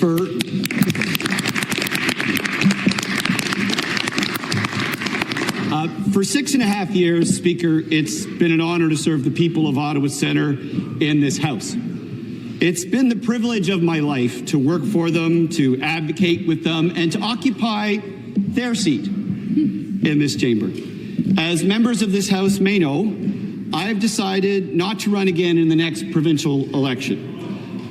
For 6.5 years, Speaker, it's been an honor to serve the people of Ottawa Centre in this House. It's been the privilege of my life to work for them, to advocate with them, and to occupy their seat in this chamber. As members of this House may know, I have decided not to run again in the next provincial election.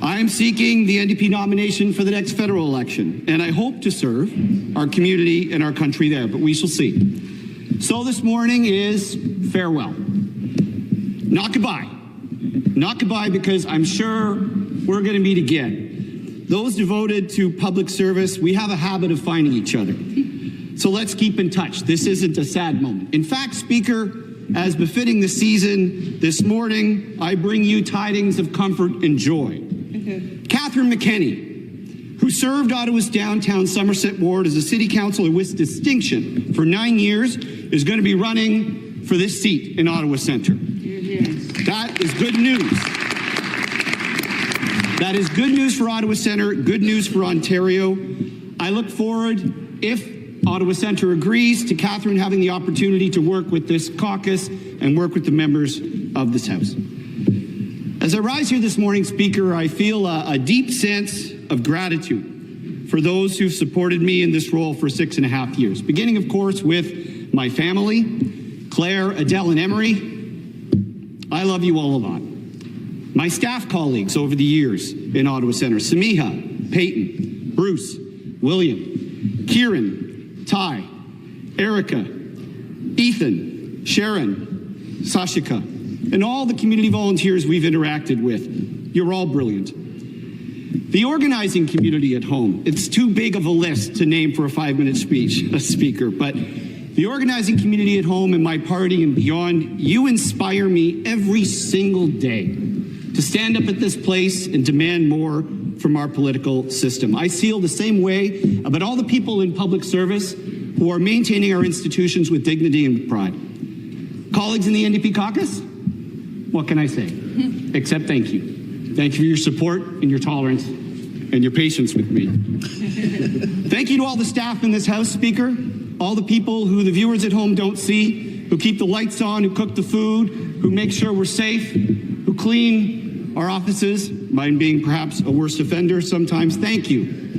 I am seeking the NDP nomination for the next federal election, and I hope to serve our community and our country there, but we shall see. So this morning is farewell. Not goodbye. Not goodbye, because I'm sure we're going to meet again. Those devoted to public service, we have a habit of finding each other. So let's keep in touch. This isn't a sad moment. In fact, Speaker, as befitting the season, this morning I bring you tidings of comfort and joy. Catherine McKenney, who served Ottawa's downtown Somerset ward as a city councillor with distinction for 9 years, is going to be running for this seat in Ottawa Centre. That is good news. That is good news for Ottawa Centre, good news for Ontario. I look forward, if Ottawa Centre agrees, to Catherine having the opportunity to work with this caucus and work with the members of this House. As I rise here this morning, Speaker, I feel a deep sense of gratitude for those who've supported me in this role for 6.5 years, beginning, of course, with my family, Claire, Adele, and Emery. I love you all a lot. My staff colleagues over the years in Ottawa Centre, Samiha, Peyton, Bruce, William, Kieran, Ty, Erica, Ethan, Sharon, Sashika, and all the community volunteers we've interacted with. You're all brilliant. The organizing community at home, it's too big of a list to name for a 5-minute speech, Speaker, but the organizing community at home and my party and beyond, you inspire me every single day to stand up at this place and demand more from our political system. I feel the same way about all the people in public service who are maintaining our institutions with dignity and with pride. Colleagues in the NDP caucus, what can I say? Except thank you. Thank you for your support and your tolerance and your patience with me. Thank you to all the staff in this House, Speaker, all the people who the viewers at home don't see, who keep the lights on, who cook the food, who make sure we're safe, who clean our offices, mine being perhaps a worse offender sometimes. Thank you.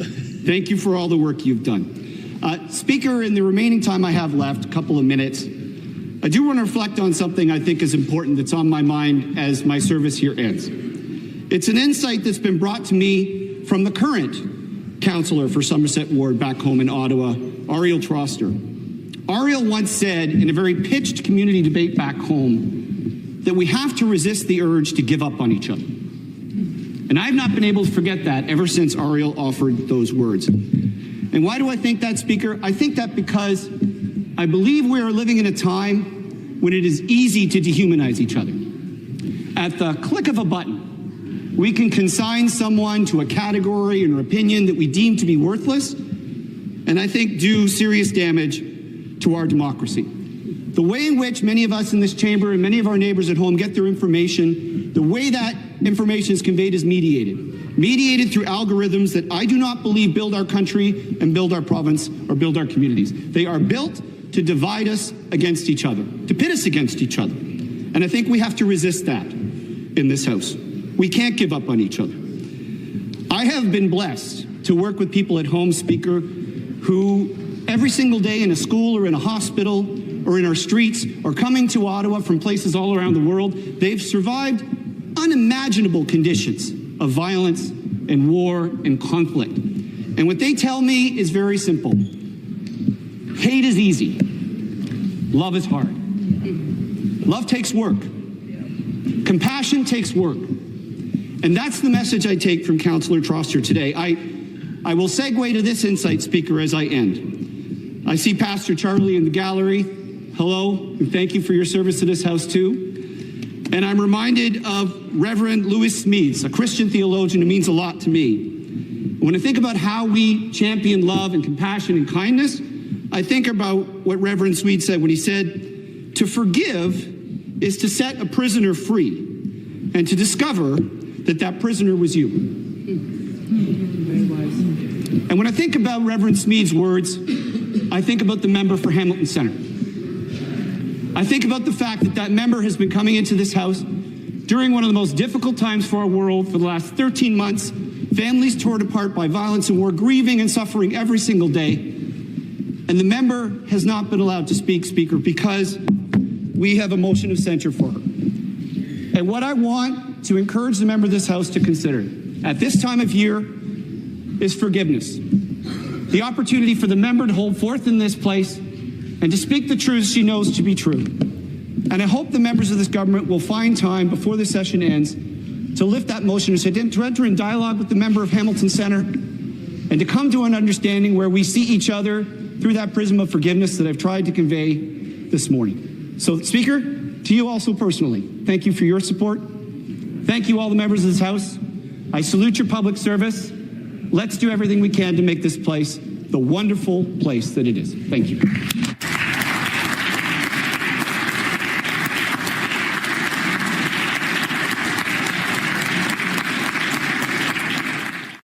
Thank you for all the work you've done. Speaker, in the remaining time I have left, a couple of minutes, I do want to reflect on something I think is important that's on my mind as my service here ends. It's an insight that's been brought to me from the current councillor for Somerset Ward back home in Ottawa, Ariel Troster. Ariel once said in a very pitched community debate back home that we have to resist the urge to give up on each other. And I've not been able to forget that ever since Ariel offered those words. And why do I think that, Speaker? I think that because I believe we are living in a time when it is easy to dehumanize each other. At the click of a button, we can consign someone to a category and an opinion that we deem to be worthless, and I think do serious damage to our democracy. The way in which many of us in this chamber and many of our neighbors at home get their information, the way that information is conveyed is mediated through algorithms that I do not believe build our country and build our province or build our communities. They are built to divide us against each other, to pit us against each other. And I think we have to resist that in this House. We can't give up on each other. I have been blessed to work with people at home, Speaker, who every single day in a school or in a hospital or in our streets or coming to Ottawa from places all around the world, they've survived unimaginable conditions of violence and war and conflict. And what they tell me is very simple. Hate is easy. Love is hard. Love takes work. Compassion takes work. And that's the message I take from Councillor Troster today. I will segue to this insight, Speaker, as I end. I see Pastor Charlie in the gallery. Hello, and thank you for your service to this House too. And I'm reminded of Reverend Louis Smedes, a Christian theologian who means a lot to me. When I think about how we champion love and compassion and kindness, I think about what Reverend Smedes said when he said, to forgive is to set a prisoner free and to discover that that prisoner was you. And when I think about Reverend Smead's words, I think about the member for Hamilton Centre. I think about the fact that that member has been coming into this House during one of the most difficult times for our world for the last 13 months, families torn apart by violence and war, grieving and suffering every single day. And the member has not been allowed to speak, Speaker, because we have a motion of censure for her. And what I want to encourage the member of this House to consider at this time of year is forgiveness. The opportunity for the member to hold forth in this place and to speak the truths she knows to be true. And I hope the members of this government will find time before the session ends to lift that motion and to enter in dialogue with the member of Hamilton Centre and to come to an understanding where we see each other through that prism of forgiveness that I've tried to convey this morning. So, Speaker, to you also personally, thank you for your support. Thank you, all the members of this House. I salute your public service. Let's do everything we can to make this place the wonderful place that it is. Thank you.